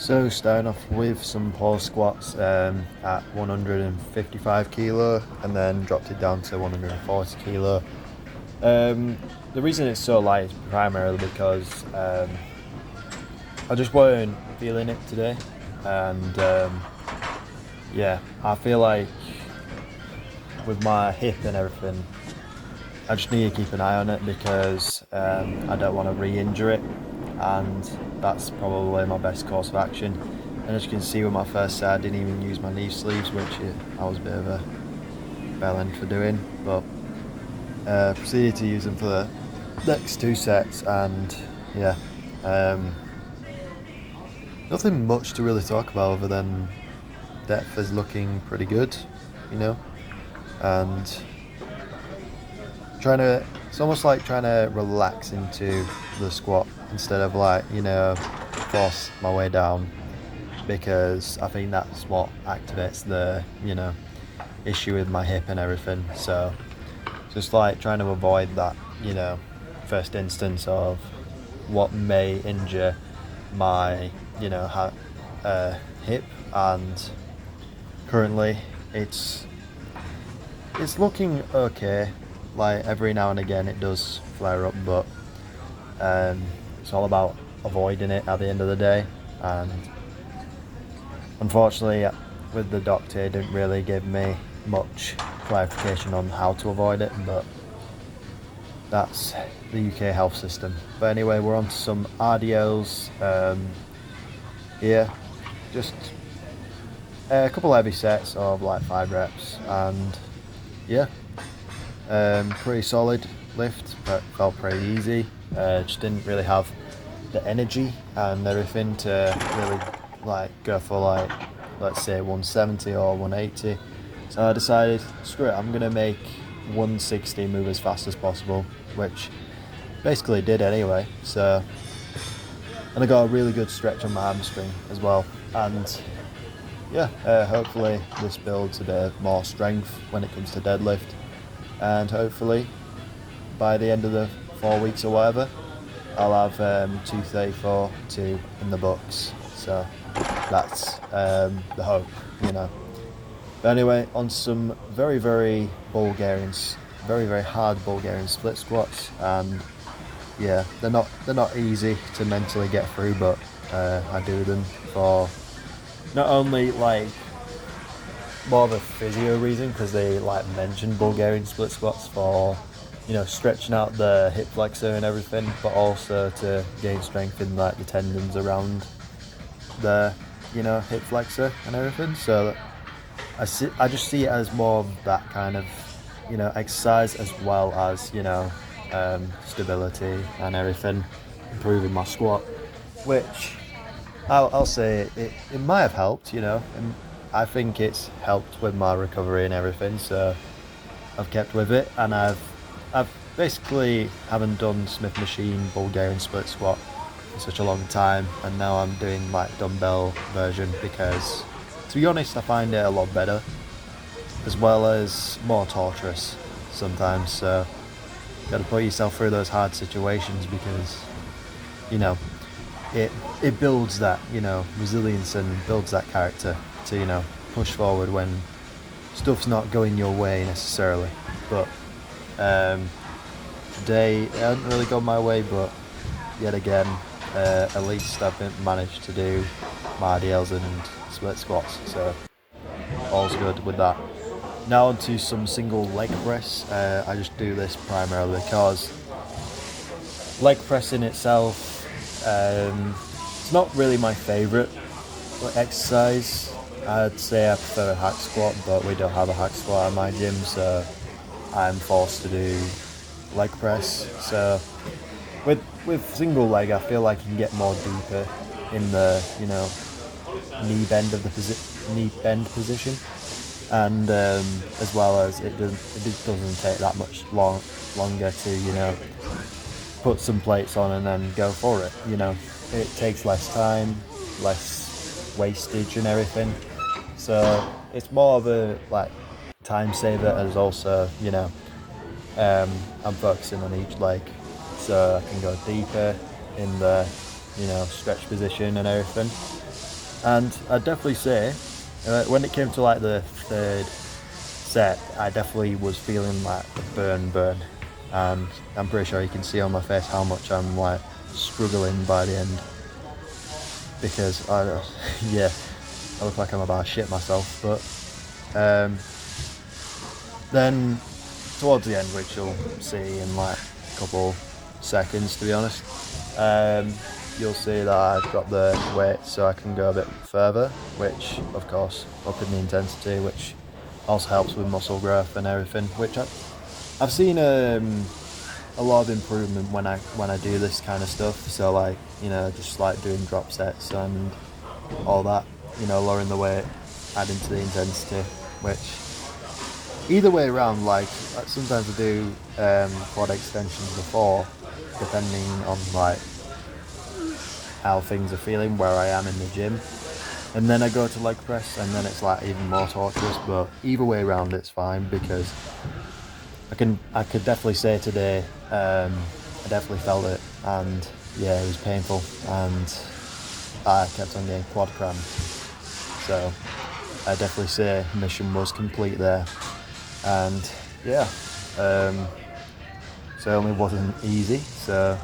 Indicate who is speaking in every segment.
Speaker 1: So starting off with some pause squats at 155 kilo and then dropped it down to 140 kilo. The reason it's so light is primarily because I just weren't feeling it today, and yeah, I feel like with my hip and everything, I just need to keep an eye on it because I don't want to re-injure it, and that's probably my best course of action. And as you can see with my first set, I didn't even use my knee sleeves, which I was a bit of a bell end for doing, but proceeded to use them for the next two sets, and yeah, um, nothing much to really talk about other than depth is looking pretty good, you know, and it's almost like trying to relax into the squat instead of like, force my way down, because I think that's what activates the, issue with my hip and everything. So just like trying to avoid that, first instance of what may injure my, hip, and currently it's looking okay. Like every now and again it does flare up, but it's all about avoiding it at the end of the day. And unfortunately, with the doctor, he didn't really give me much clarification on how to avoid it, but that's the UK health system. But anyway, we're on to some RDLs here. Just a couple heavy sets of like 5 reps, and yeah, pretty solid lift, but felt pretty easy. Just didn't really have the energy and everything to really like go for like, let's say 170 or 180. So I decided, screw it, I'm gonna make 160 move as fast as possible, which basically did anyway. So, and I got a really good stretch on my hamstring as well, and yeah, hopefully this builds a bit more strength when it comes to deadlift, and hopefully by the end of the 4 weeks or whatever, I'll have 234 in the books. So that's the hope, But anyway, on some very, very very hard Bulgarian split squats, and yeah, they're not easy to mentally get through, but I do them for not only like more of a physio reason, because they like mention Bulgarian split squats for stretching out the hip flexor and everything, but also to gain strength in like the tendons around the hip flexor and everything. So I just see it as more of that kind of exercise, as well as stability and everything, improving my squat, which I'll say it might have helped, and I think it's helped with my recovery and everything. So I've kept with it, and I've basically haven't done Smith machine Bulgarian split squat for such a long time, and now I'm doing like dumbbell version because, to be honest, I find it a lot better, as well as more torturous sometimes. So you got to put yourself through those hard situations, because it builds that resilience and builds that character to push forward when stuff's not going your way necessarily. But today it hasn't really gone my way, but yet again, at least I've managed to do my RDLs and split squats, so all's good with that. Now onto some single leg press. I just do this primarily because leg press in itself, it's not really my favourite exercise. I'd say I prefer a hack squat, but we don't have a hack squat at my gym, so I'm forced to do leg press. So with single leg, I feel like you can get more deeper in the knee bend position, and as well as it doesn't take that much longer to put some plates on and then go for it. It takes less time, less wastage and everything. So it's more of a like time saver, as also I'm focusing on each leg, so I can go deeper in the stretch position and everything. And I'd definitely say, when it came to like the third set, I definitely was feeling like the burn. And I'm pretty sure you can see on my face how much I'm like struggling by the end. Because yeah, I look like I'm about to shit myself. But then towards the end, which you'll see in like a couple seconds, to be honest, you'll see that I drop the weight so I can go a bit further, which of course upping the intensity, which also helps with muscle growth and everything. Which I've seen a lot of improvement when I do this kind of stuff. So like, you know, just like doing drop sets and all that, you know, lowering the weight, adding to the intensity, which either way around, like sometimes I do quad extensions before, depending on like how things are feeling, where I am in the gym, and then I go to leg press, and then it's like even more torturous. But either way around, it's fine, because I could definitely say today, I definitely felt it, and yeah, it was painful, and I kept on getting quad cramp. So I definitely say mission was complete there, and yeah, certainly wasn't easy. So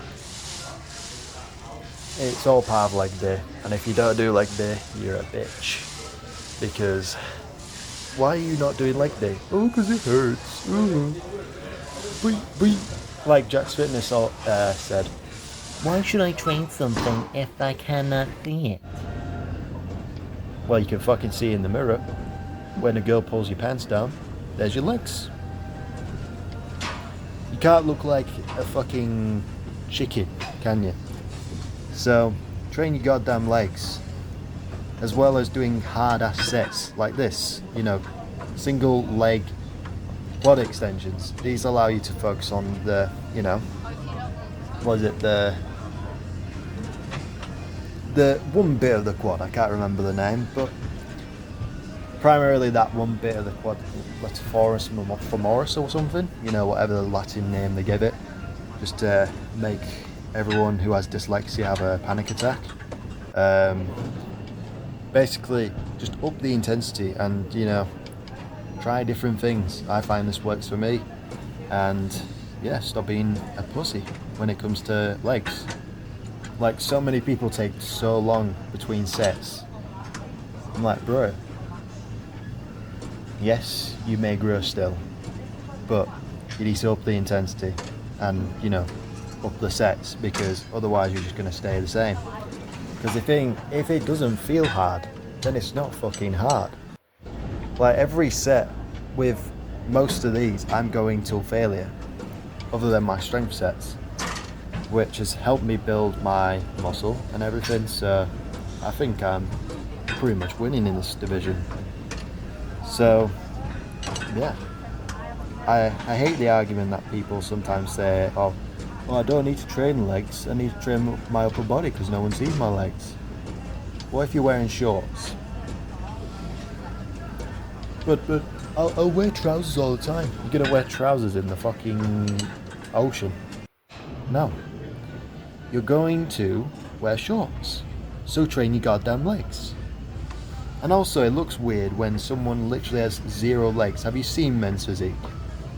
Speaker 1: it's all part of leg day, and if you don't do leg day, you're a bitch. Because why are you not doing leg day? Oh, because it hurts. Like Jack's Fitness said,
Speaker 2: Why should I train something if I cannot see it?
Speaker 1: well, you can fucking see in the mirror when a girl pulls your pants down. There's your legs. You can't look like a fucking chicken, can you? So train your goddamn legs, as well as doing hard ass sets like this. You know, single leg quad extensions. These allow you to focus on the, you know, what is it, the one bit of the quad. I can't remember the name, but primarily that one bit of the quad, latissimus femoris or something. You know, whatever the Latin name they give it, just to make everyone who has dyslexia have a panic attack. Basically, just up the intensity and, you know, try different things. I find this works for me, and yeah, stop being a pussy when it comes to legs. Like, so many people take so long between sets. I'm like, bro, yes, you may grow still, but you need to up the intensity and, you know, up the sets, because otherwise you're just going to stay the same. Because the thing, if it doesn't feel hard, then it's not fucking hard. Like, every set with most of these, I'm going till failure, other than my strength sets, which has helped me build my muscle and everything. So I think I'm pretty much winning in this division. So yeah, I hate the argument that people sometimes say, oh, well, I don't need to train legs, I need to train my upper body because no one sees my legs. What if you're wearing shorts? But I'll wear trousers all the time. You're gonna wear trousers in the fucking ocean? No. You're going to wear shorts. So train your goddamn legs. And also, it looks weird when someone literally has zero legs. Have you seen men's physique?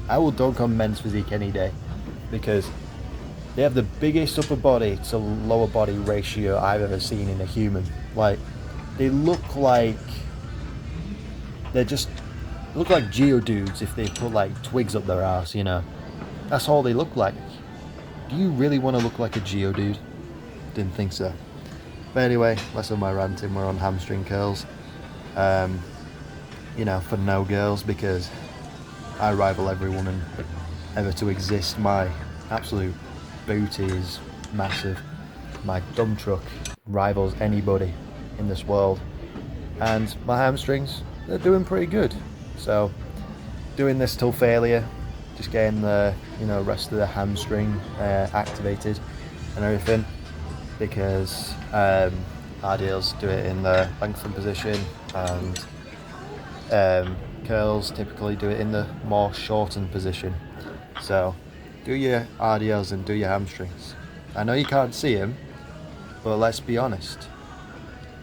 Speaker 1: I will dunk on men's physique any day, because they have the biggest upper body to lower body ratio I've ever seen in a human. Like, they look like they're just look like geodudes if they put like twigs up their ass, you know. That's all they look like. Do you really want to look like a geodude? Didn't think so. But anyway, less of my ranting. We're on hamstring curls. You know, for no girls, because I rival every woman ever to exist. My absolute booty is massive. My dump truck rivals anybody in this world. And my hamstrings, they're doing pretty good. So, doing this till failure, just getting the, you know, rest of the hamstring activated and everything, because RDLs do it in the lengthened position, and curls typically do it in the more shortened position. So do your RDLs and do your hamstrings. I know you can't see them, but let's be honest,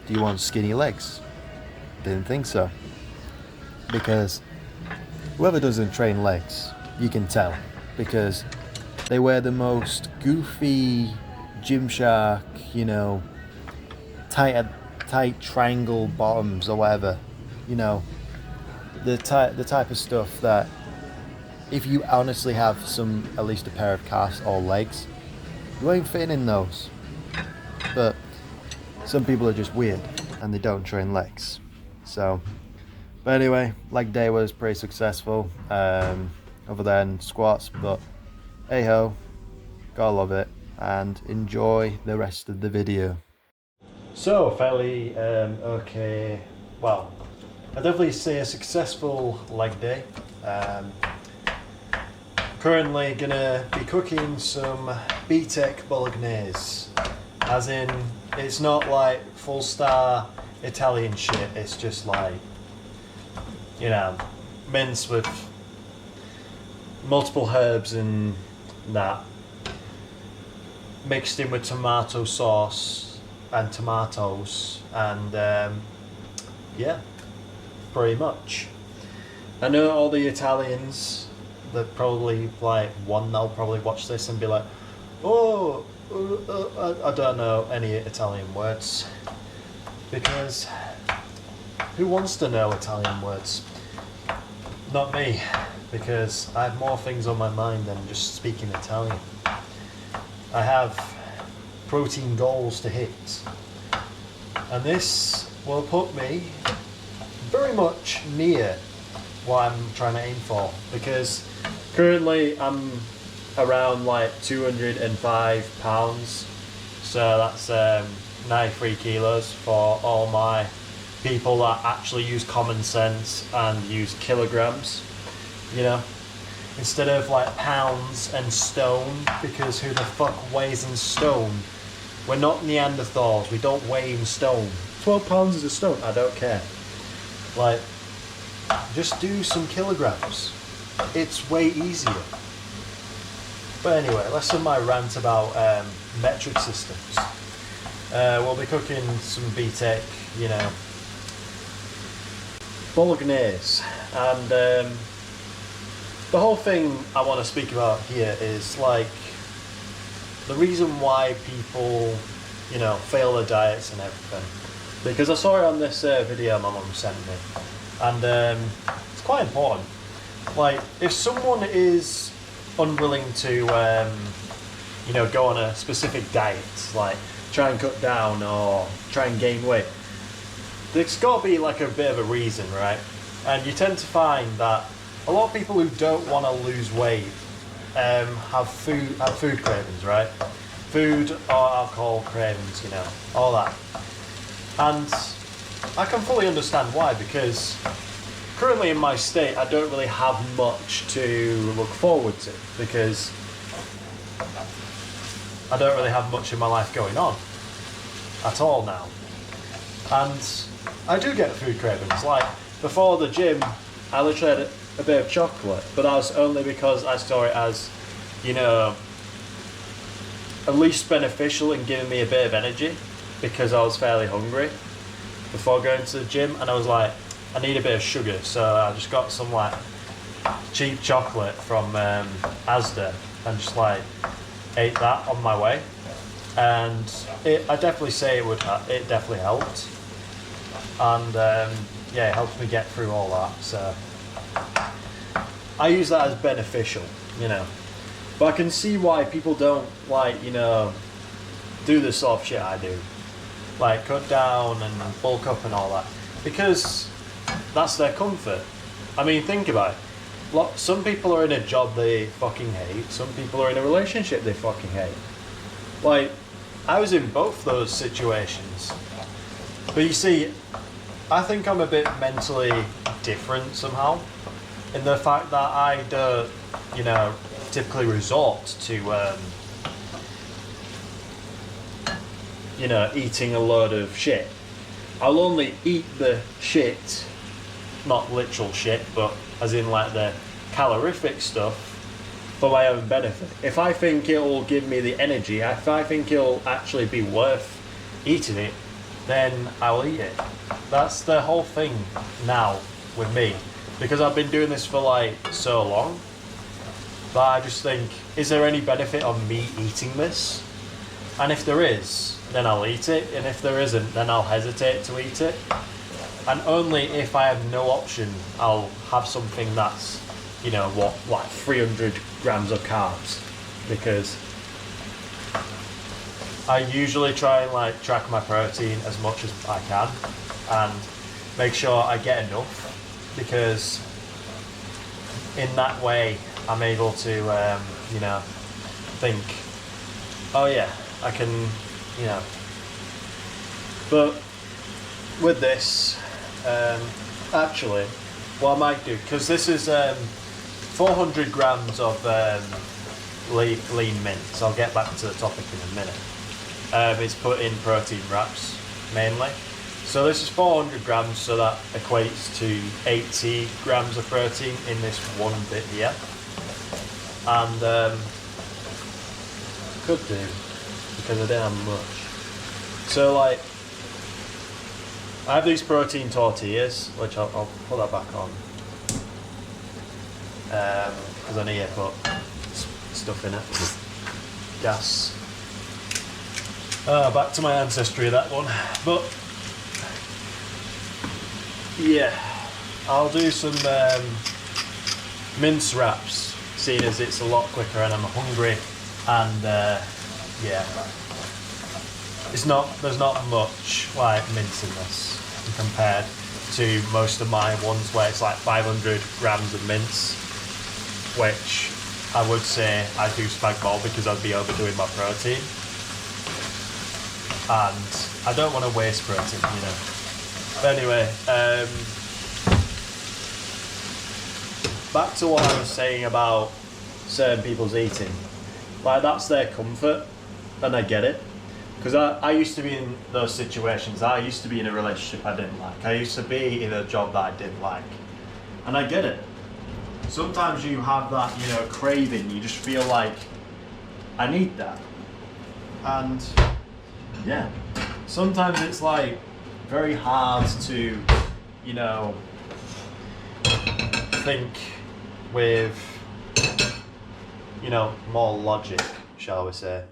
Speaker 1: do you want skinny legs? Didn't think so. Because whoever doesn't train legs, you can tell. Because they wear the most goofy Gymshark, you know, tight triangle bottoms or whatever. You know, the type of stuff that if you honestly have at least a pair of calves or legs, you ain't fitting in those. But some people are just weird and they don't train legs. So, but anyway, leg day was pretty successful, other than squats, but hey ho, gotta love it, and enjoy the rest of the video. So, fairly okay, well, I'd definitely say a successful leg day. Currently gonna be cooking some BTEC bolognese, as in it's not like full star Italian shit, it's just like, you know, mince with multiple herbs and that, mixed in with tomato sauce and tomatoes, and yeah, pretty much. I know all the Italians, that probably like one, they'll probably watch this and be like, oh, I don't know any Italian words, because who wants to know Italian words? Not me, because I have more things on my mind than just speaking Italian. I have protein goals to hit, and this will put me very much near what I'm trying to aim for, because currently I'm around like 205 pounds, so that's 93 kilos for all my people that actually use common sense and use kilograms, you know, instead of like pounds and stone, because who the fuck weighs in stone? We're not Neanderthals, we don't weigh in stone. 12 pounds is a stone, I don't care. Like, just do some kilograms. It's way easier. But anyway, less of my rant about metric systems. We'll be cooking some BTEC, you know, bolognese, and the whole thing I want to speak about here is like the reason why people, you know, fail their diets and everything. Because I saw it on this video my mum sent me, and it's quite important. Like, if someone is unwilling to, you know, go on a specific diet, like try and cut down or try and gain weight, there's got to be like a bit of a reason, right? And you tend to find that a lot of people who don't want to lose weight have food cravings, right? Food or alcohol cravings, you know, all that. And I can fully understand why, because currently in my state I don't really have much to look forward to, because I don't really have much in my life going on at all now. And I do get food cravings. Like, before the gym, I literally had a bit of chocolate, but that was only because I saw it as, you know, at least beneficial in giving me a bit of energy, because I was fairly hungry before going to the gym, and I was like, I need a bit of sugar, so I just got some like cheap chocolate from Asda and just like ate that on my way, and I definitely say it definitely helped, and yeah, it helped me get through all that. So I use that as beneficial, you know. But I can see why people don't, like, you know, do the sort of shit I do, like cut down and bulk up and all that, because that's their comfort. I mean, think about it. Some people are in a job they fucking hate. Some people are in a relationship they fucking hate. Like, I was in both those situations. But you see, I think I'm a bit mentally different somehow, in the fact that I don't, you know, typically resort to, you know, eating a load of shit. I'll only eat the shit, not literal shit, but as in like the calorific stuff, for my own benefit. If I think it'll give me the energy, if I think it'll actually be worth eating it,
Speaker 3: then I'll eat it. That's the whole thing now with me, because I've been doing this for like so long that I just think, is there any benefit of me eating this? And if there is, then I'll eat it, and if there isn't, then I'll hesitate to eat it. And only if I have no option, I'll have something that's, you know, like 300 grams of carbs, because I usually try and like track my protein as much as I can and make sure I get enough, because in that way I'm able to, you know, think, oh yeah, I can, you know. But with this, actually, what I might do, because this is 400 grams of lean mint, so I'll get back to the topic in a minute. It's put in protein wraps mainly. So this is 400 grams, so that equates to 80 grams of protein in this one bit here. And could do, because I didn't have much. So like, I have these protein tortillas, which I'll put that back on, because I need to put stuff in it. Gas. Back to my ancestry, that one. But yeah, I'll do some mince wraps, seeing as it's a lot quicker and I'm hungry, and yeah, there's not much like mince in this compared to most of my ones where it's like 500 grams of mince, which I would say I do spag bol because I'd be overdoing my protein, and I don't want to waste protein, you know. But anyway, back to what I was saying about certain people's eating. Like, that's their comfort, and I get it. Because I used to be in those situations. I used to be in a relationship I didn't like. I used to be in a job that I didn't like. And I get it. Sometimes you have that, you know, craving. You just feel like, I need that. And yeah, sometimes it's like very hard to, you know, think with, you know, more logic, shall we say.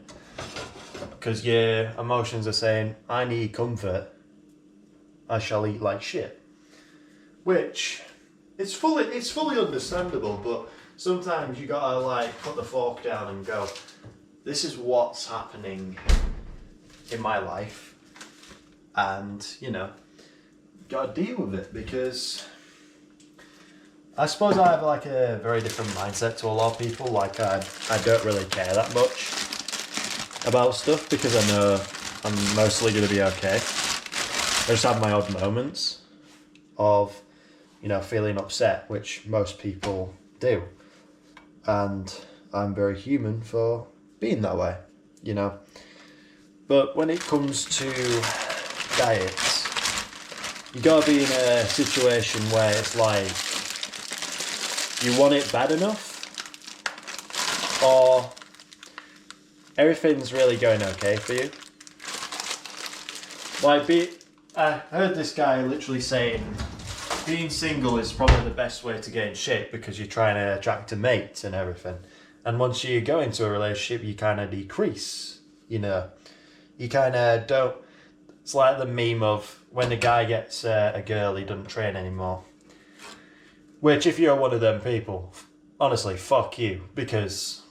Speaker 3: Because your emotions are saying, I need comfort, I shall eat like shit. Which, it's fully understandable, but sometimes you gotta like put the fork down and go, this is what's happening in my life. And, you know, gotta deal with it, because I suppose I have like a very different mindset to a lot of people. Like I don't really care that much about stuff, because I know I'm mostly going to be okay. I just have my odd moments of, you know, feeling upset, which most people do. And I'm very human for being that way, you know. But when it comes to diets, you got to be in a situation where it's like, you want it bad enough, or everything's really going okay for you. Like, I heard this guy literally saying, being single is probably the best way to get in shape, because you're trying to attract a mate and everything. And once you go into a relationship, you kind of decrease, you know. You kind of don't, it's like the meme of when a guy gets a girl, he doesn't train anymore. Which, if you're one of them people, honestly, fuck you, because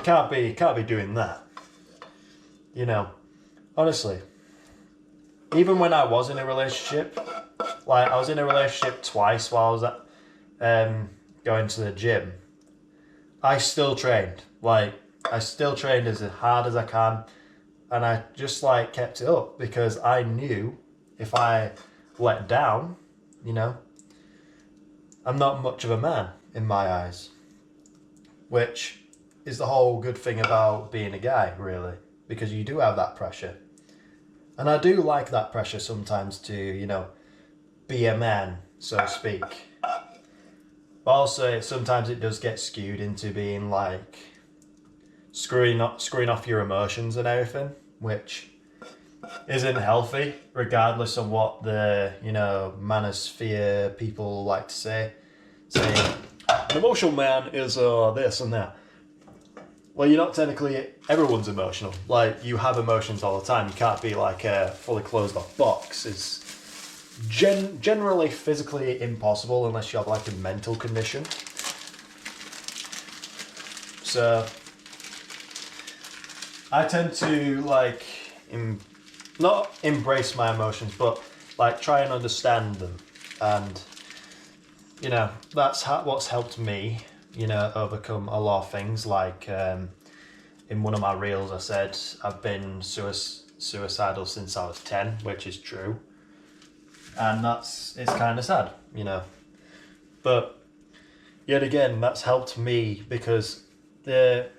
Speaker 3: can't be doing that. You know, honestly. Even when I was in a relationship, like I was in a relationship twice while I was at going to the gym, I still trained. Like, I still trained as hard as I can, and I just like kept it up, because I knew if I let down, you know, I'm not much of a man in my eyes. Which is the whole good thing about being a guy, really, because you do have that pressure. And I do like that pressure sometimes to, you know, be a man, so to speak. But also, sometimes it does get skewed into being like screwing off your emotions and everything, which isn't healthy, regardless of what the, you know, manosphere people like to say. Saying, an emotional man is this and that. Well, you're not technically, everyone's emotional. Like, you have emotions all the time. You can't be like a fully closed off box. It's generally physically impossible unless you have like a mental condition. So, I tend to like, not embrace my emotions, but like try and understand them. And, you know, that's what's helped me, you know, overcome a lot of things. Like in one of my reels, I said I've been suicidal since I was 10, which is true. And it's kind of sad, you know. But yet again, that's helped me because it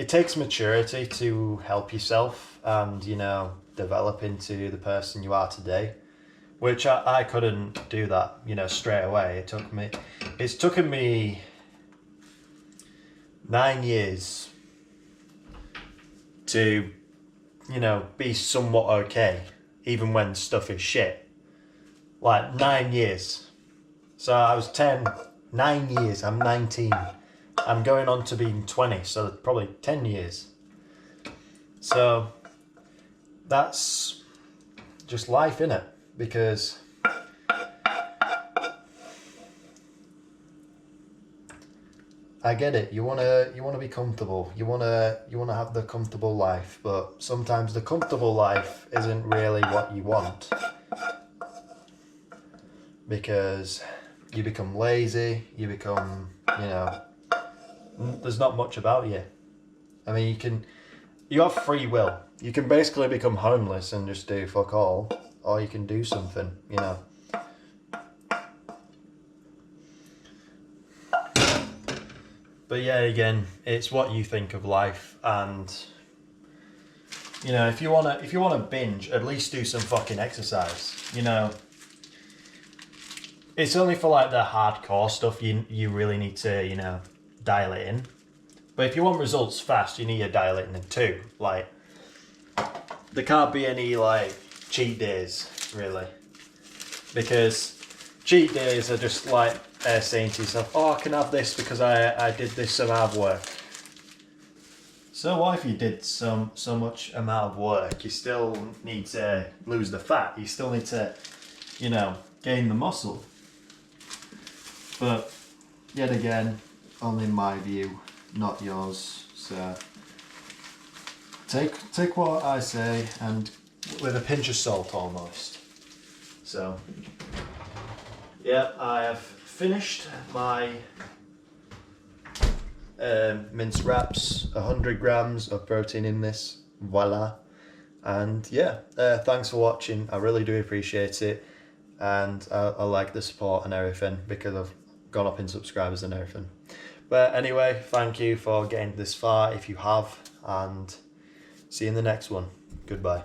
Speaker 3: takes maturity to help yourself and, you know, develop into the person you are today. Which I couldn't do that, you know, straight away. It's taken me 9 years to, you know, be somewhat okay, even when stuff is shit. Like 9 years. So I was 10, 9 years, I'm 19. I'm going on to being 20, so probably 10 years. So that's just life, innit? Because I get it. You wanna be comfortable. You wanna have the comfortable life, but sometimes the comfortable life isn't really what you want because you become lazy. You become, you know, there's not much about you. I mean, you have free will. You can basically become homeless and just do fuck all. Or you can do something, you know. But yeah, again, it's what you think of life, and you know, if you wanna binge, at least do some fucking exercise. You know, it's only for like the hardcore stuff you really need to, you know, dial it in. But if you want results fast, you need to dial it in too. Like, there can't be any like cheat days, really, because cheat days are just like saying to yourself, oh, I can have this because I did this amount of work. So what if you did so much amount of work? You still need to lose the fat. You still need to, you know, gain the muscle. But yet again, only my view, not yours. So take what I say and with a pinch of salt almost. So yeah, I have finished my minced wraps, 100 grams of protein in this, voila. And yeah, thanks for watching, I really do appreciate it, and I like the support and everything because I've gone up in subscribers and everything. But anyway, thank you for getting this far if you have, and see you in the next one. Goodbye.